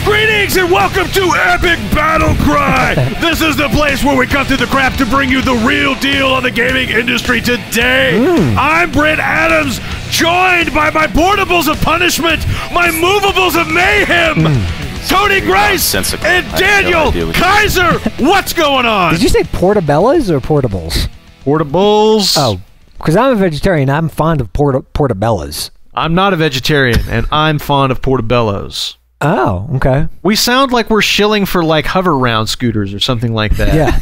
Greetings and welcome to Epic Battlecry! This is the place where we cut through the crap to bring you the real deal on the gaming industry today. I'm Brent Adams, joined by my portables of punishment, my movables of mayhem, Tony Grace, and Daniel Kaiser. What's going on? Did you say portabellas or portables? Portables. Oh, because I'm a vegetarian. I'm fond of portabellas. I'm not a vegetarian, and I'm fond of portabellos. Oh, okay. We sound like we're shilling for like hover round scooters or something like that. Yeah.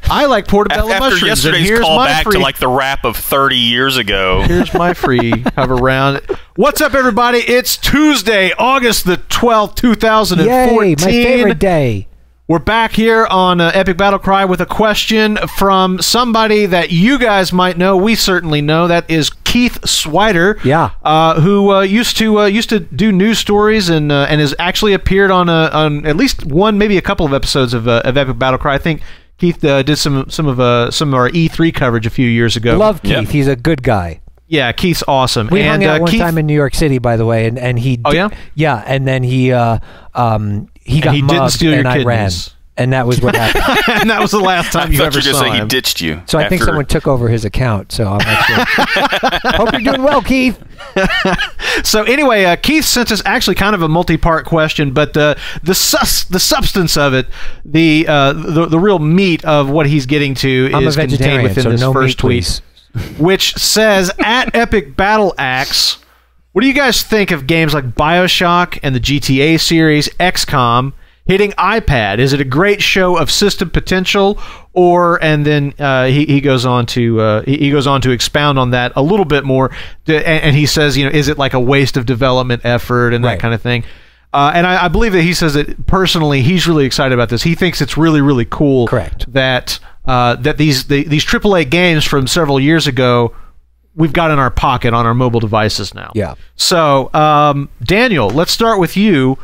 I like portobello mushrooms. After yesterday's and call back free, to like the rap of 30 years ago. Here's my free hover round. What's up, everybody? It's Tuesday, August the 12th, 2014. Yay, my favorite day. We're back here on Epic Battlecry with a question from somebody that you guys might know. We certainly know. That is Keith Swiader. Yeah. Who used to do news stories and has actually appeared on at least one, maybe a couple of episodes of Epic Battlecry. I think Keith did some of our E3 coverage a few years ago. Love Keith. Yep. He's a good guy. Yeah, Keith's awesome. We hung out one time in New York City, by the way, and he. Oh yeah. Yeah, and then he got mugged, didn't steal your and kidneys. I ran. And that was what happened. And that was the last time you ever saw him. He ditched you. So I think someone took over his account. So I'm not sure. Hope you're doing well, Keith. So anyway, Keith sent us actually kind of a multi-part question, but the substance of it, the real meat of what he's getting to is contained within this first tweet, which says, at Epic Battle Axe, what do you guys think of games like Bioshock and the GTA series, XCOM, hitting iPad? Is it a great show of system potential, and then he goes on to expound on that a little bit more, and he says, is it like a waste of development effort and that kind of thing? And I believe that he says that personally he's really excited about this. He thinks it's really, really cool. Correct. That these AAA games from several years ago we've got in our pocket on our mobile devices now. Yeah. So Daniel, let's start with you.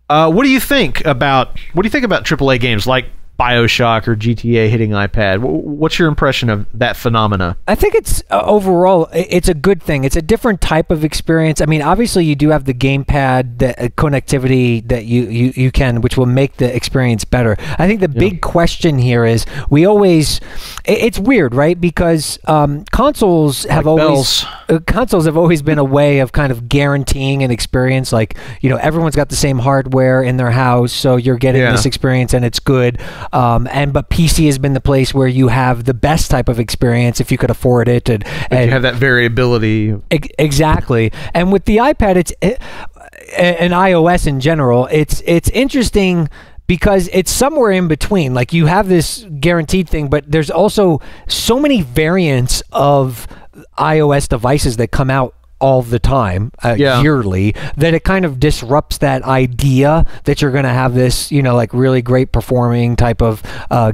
What do you think about AAA games like Bioshock or GTA hitting iPad? What's your impression of that phenomena? I think it's overall it's a good thing. It's a different type of experience. I mean, obviously you do have the gamepad, the connectivity that you can, which will make the experience better. I think the big question here is it's weird, right? Because consoles have always been a way of kind of guaranteeing an experience. Like, everyone's got the same hardware in their house, so you're getting this experience and it's good. But PC has been the place where you have the best type of experience if you could afford it, and you have that variability. Exactly. And with the iPad, and iOS in general, it's interesting because it's somewhere in between. Like, you have this guaranteed thing, but there's also so many variants of iOS devices that come out all the time, yearly, that it kind of disrupts that idea that you're going to have this, like really great performing type of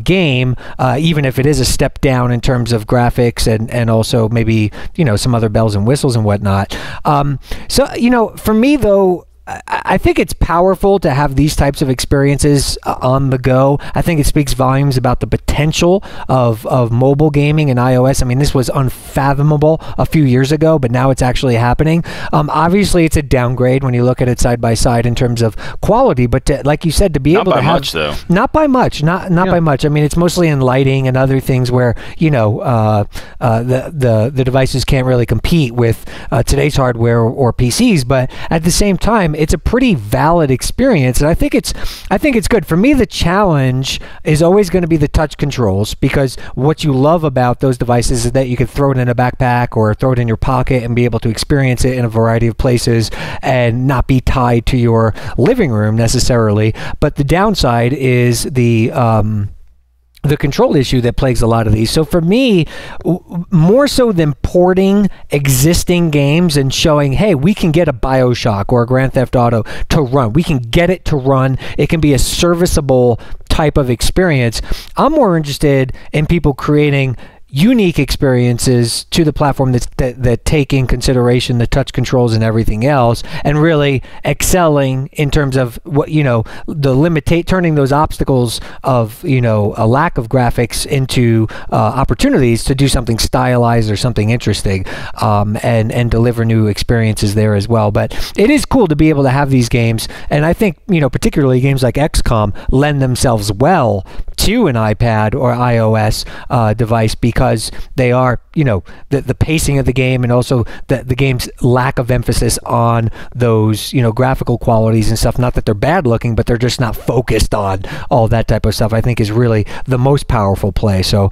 game, even if it is a step down in terms of graphics and also maybe, some other bells and whistles and whatnot. So, for me though, I think it's powerful to have these types of experiences on the go. I think it speaks volumes about the potential of mobile gaming and iOS. I mean, this was unfathomable a few years ago, but now it's actually happening. Obviously, it's a downgrade when you look at it side by side in terms of quality, but like you said, to be able to have... Not by much, though. Not by much. Not by much. I mean, it's mostly in lighting and other things where, the devices can't really compete with today's hardware or PCs, but at the same time, it's a pretty valid experience, and I think it's good. For me, the challenge is always going to be the touch controls, because what you love about those devices is that you can throw it in a backpack or throw it in your pocket and be able to experience it in a variety of places and not be tied to your living room necessarily. But the downside is the control issue that plagues a lot of these. So for me, more so than porting existing games and showing, hey, we can get a Bioshock or a Grand Theft Auto to run. We can get it to run. It can be a serviceable type of experience. I'm more interested in people creating unique experiences to the platform that take in consideration the touch controls and everything else, and really excelling in terms of what, you know, turning those obstacles of, you know, a lack of graphics into opportunities to do something stylized or something interesting, and deliver new experiences there as well. But it is cool to be able to have these games, and I think, you know, particularly games like XCOM lend themselves well to an iPad or iOS device, because they are, you know, the pacing of the game, and also the game's lack of emphasis on those, you know, graphical qualities and stuff. Not that they're bad looking, but they're just not focused on all that type of stuff, I think is really the most powerful play. So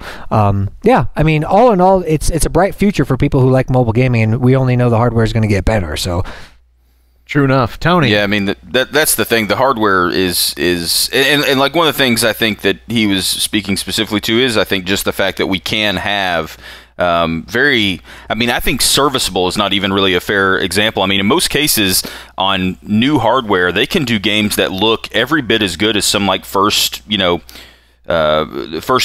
yeah, I mean, all in all, it's a bright future for people who like mobile gaming, and we only know the hardware is going to get better. So true enough. Tony. Yeah, I mean, that's the thing. The hardware is and like one of the things I think that he was speaking specifically to is, I think, just the fact that we can have I think serviceable is not even really a fair example. I mean, in most cases on new hardware, they can do games that look every bit as good as some like first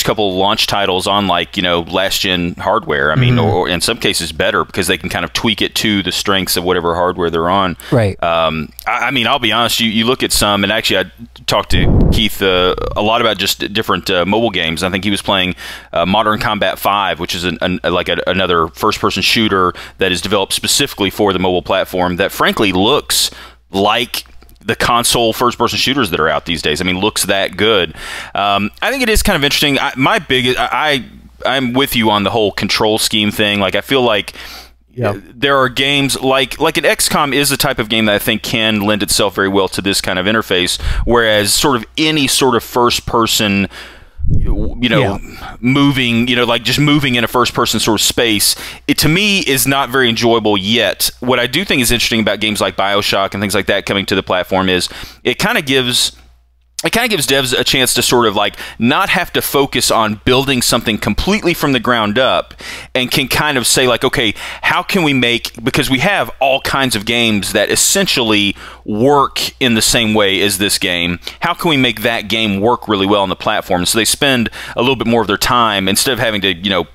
couple launch titles on, like, you know, last gen hardware. I mean, or in some cases better, because they can kind of tweak it to the strengths of whatever hardware they're on. Right. I mean, I'll be honest, you look at some, and actually I talked to Keith a lot about just different mobile games. I think he was playing Modern Combat 5, which is another first-person shooter that is developed specifically for the mobile platform, that frankly looks like the console first-person shooters that are out these days. I mean, looks that good. I think it is kind of interesting. I'm with you on the whole control scheme thing. Like, I feel like there are games like an XCOM is the type of game that I think can lend itself very well to this kind of interface, whereas sort of any sort of first-person, you know, moving, you know, like just moving in a first-person sort of space, it to me is not very enjoyable yet. What I do think is interesting about games like Bioshock and things like that coming to the platform is it kind of gives devs a chance to sort of like not have to focus on building something completely from the ground up, and can kind of say like, okay, how can we make, because we have all kinds of games that essentially work in the same way as this game, how can we make that game work really well on the platform? So they spend a little bit more of their time, instead of having to, you know,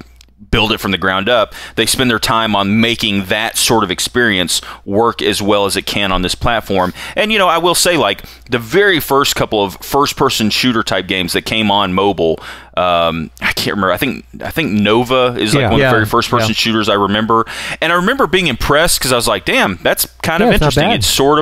build it from the ground up, they spend their time on making that sort of experience work as well as it can on this platform. And, you know, I will say, like, the very first couple of first-person shooter type games that came on mobile, I can't remember. I think Nova is like one of the very first-person shooters I remember, and I remember being impressed because I was like, "Damn, that's kind of interesting." It sort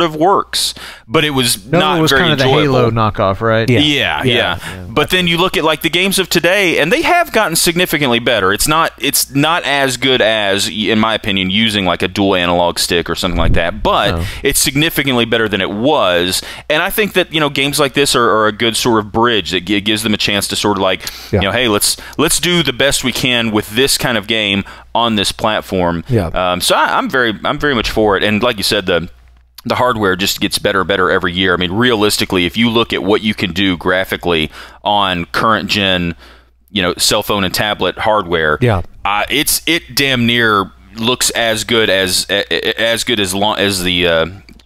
of works, but it was not very kind of enjoyable. the Halo knockoff, right? Yeah. But then you look at like the games of today, and they have gotten significantly better. It's not as good as, in my opinion, using like a dual analog stick or something like that, but it's significantly better than it was. And I think that, you know, games like this are a good sort of bridge that gives them a chance to sort of like, you know, hey, let's do the best we can with this kind of game on this platform. So I'm very much for it. And like you said, the hardware just gets better and better every year. I mean, realistically, if you look at what you can do graphically on current gen, you know, cell phone and tablet hardware, it damn near looks as good as the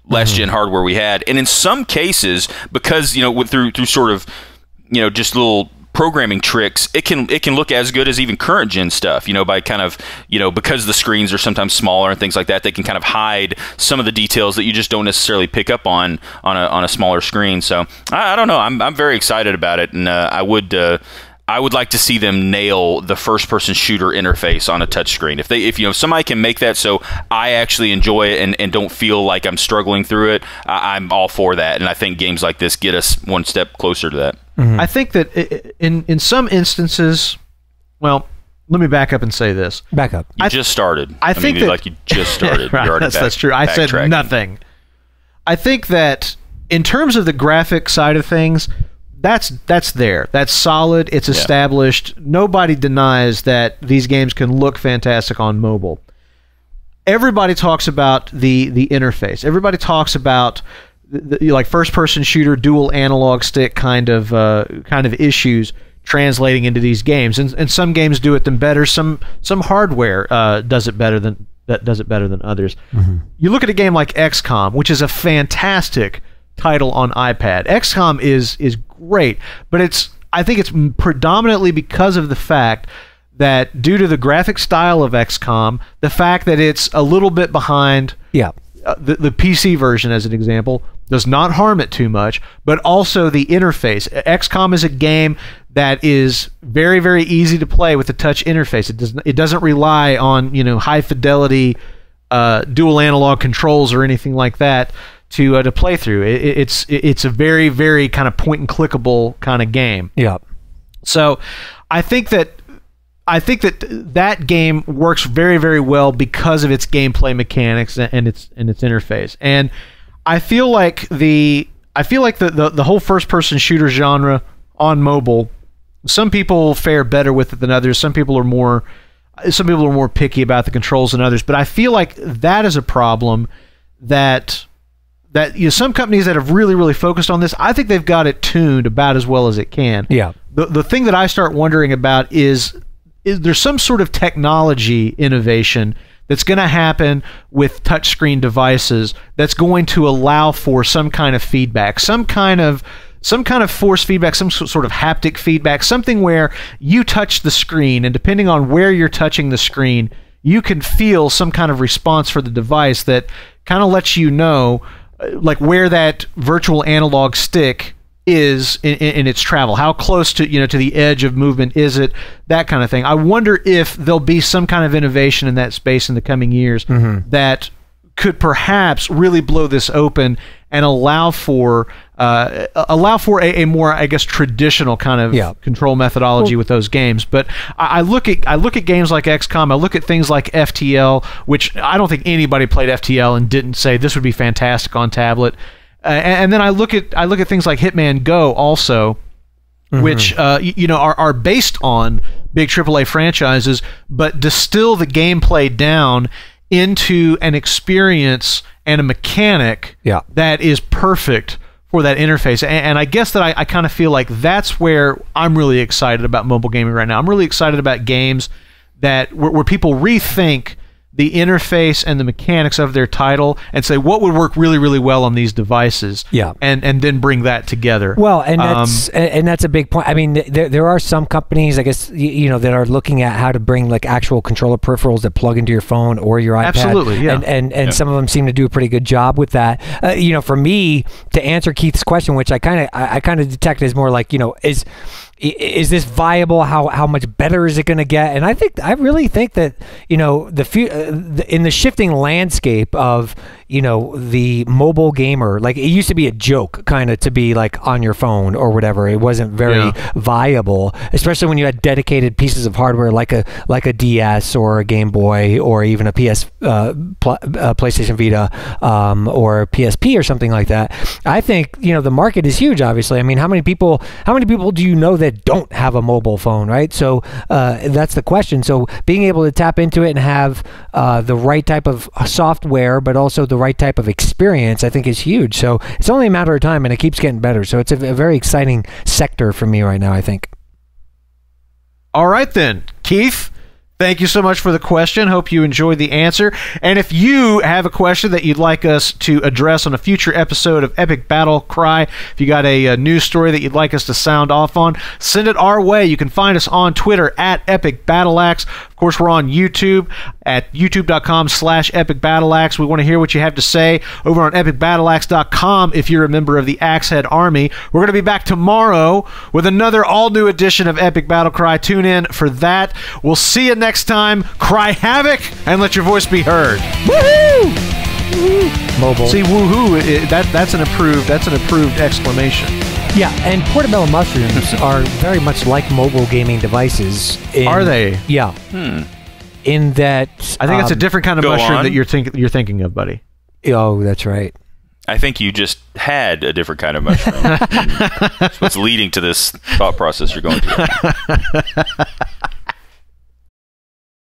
last gen hardware we had. And in some cases, because, you know, through sort of, you know, just little programming tricks, it can look as good as even current gen stuff, you know, by kind of, you know, because the screens are sometimes smaller and things like that, they can kind of hide some of the details that you just don't necessarily pick up on a smaller screen. So I don't know, I'm very excited about it, and I would like to see them nail the first-person shooter interface on a touchscreen. If somebody can make that so I actually enjoy it and don't feel like I'm struggling through it, I'm all for that. And I think games like this get us one step closer to that. I think that in some instances, well, let me back up and say this. Back up. You just started. I think that, like you just started. Right, that's true. I said nothing. I think that in terms of the graphic side of things, that's there. That's solid. It's established. Nobody denies that these games can look fantastic on mobile. Everybody talks about the interface. Everybody talks about the like first-person shooter, dual analog stick kind of issues translating into these games. And some games do it them better. Some hardware does it better than others. You look at a game like XCOM, which is a fantastic title on iPad. XCOM is great, but I think it's predominantly because of the fact that due to the graphic style of XCOM, the fact that it's a little bit behind the PC version, as an example, does not harm it too much, but also the interface. XCOM is a game that is very, very easy to play with the touch interface. It doesn't rely on, you know, high fidelity dual analog controls or anything like that to play through. It's a very, very kind of point and clickable kind of game. Yeah. So I think that that game works very, very well because of its gameplay mechanics and its interface. And I feel like the whole first-person shooter genre on mobile, some people fare better with it than others. Some people are more picky about the controls than others. But I feel like that is a problem that you know, some companies that have really, really focused on this, I think they've got it tuned about as well as it can. Yeah. The thing that I start wondering about is there some sort of technology innovation that's going to happen with touchscreen devices that's going to allow for some kind of feedback, some kind of force feedback, some sort of haptic feedback, something where you touch the screen, and depending on where you're touching the screen, you can feel some kind of response for the device that kind of lets you know, like, where that virtual analog stick is in its travel, how close to, you know, to the edge of movement is it, that kind of thing. I wonder if there'll be some kind of innovation in that space in the coming years that could perhaps really blow this open and allow for a more, I guess, traditional kind of control methodology with those games. But I look at games like XCOM, I look at things like FTL, which I don't think anybody played FTL and didn't say this would be fantastic on tablet. And then I look at things like Hitman Go also, which you know, are based on big AAA franchises, but distill the gameplay down into an experience and a mechanic that is perfect for that interface. And I guess that I kind of feel like that's where I'm really excited about mobile gaming right now. I'm really excited about games that where people rethink the interface and the mechanics of their title and say what would work really, really well on these devices, and then bring that together. Well, and that's a big point. I mean, there are some companies, I guess, you know, that are looking at how to bring like actual controller peripherals that plug into your phone or your iPad. Absolutely, yeah. And some of them seem to do a pretty good job with that. You know, for me to answer Keith's question, which I kind of detect as more like, you know, is this viable? How much better is it going to get? And I really think that, you know, in the shifting landscape of, you know, the mobile gamer, like it used to be a joke kind of to be like on your phone or whatever. It wasn't very viable, especially when you had dedicated pieces of hardware like a DS or a Game Boy or even a PlayStation Vita or PSP or something like that. I think, you know, the market is huge, obviously. I mean, how many people do you know that don't have a mobile phone, right? So that's the question. So being able to tap into it and have the right type of software, but also the right type of experience, I think is huge. So it's only a matter of time, and it keeps getting better. So it's a very exciting sector for me right now, I think. All right then, Keith, thank you so much for the question. Hope you enjoyed the answer. And if you have a question that you'd like us to address on a future episode of Epic Battle Cry, if you got a news story that you'd like us to sound off on, send it our way. You can find us on Twitter at EpicBattleAxe. Of course, we're on YouTube at youtube.com/EpicBattleAxe. We want to hear what you have to say over on EpicBattleAxe.com if you're a member of the Axehead Army. We're going to be back tomorrow with another all-new edition of Epic Battle Cry. Tune in for that. We'll see you next time. Cry havoc and let your voice be heard. Woohoo! Mobile. See, woohoo! That's an approved exclamation. Yeah, and portobello mushrooms are very much like mobile gaming devices. Are they? Yeah. In that, I think it's a different kind of mushroom that you're thinking of, buddy. Oh, that's right. I think you just had a different kind of mushroom. That's what's leading to this thought process you're going through.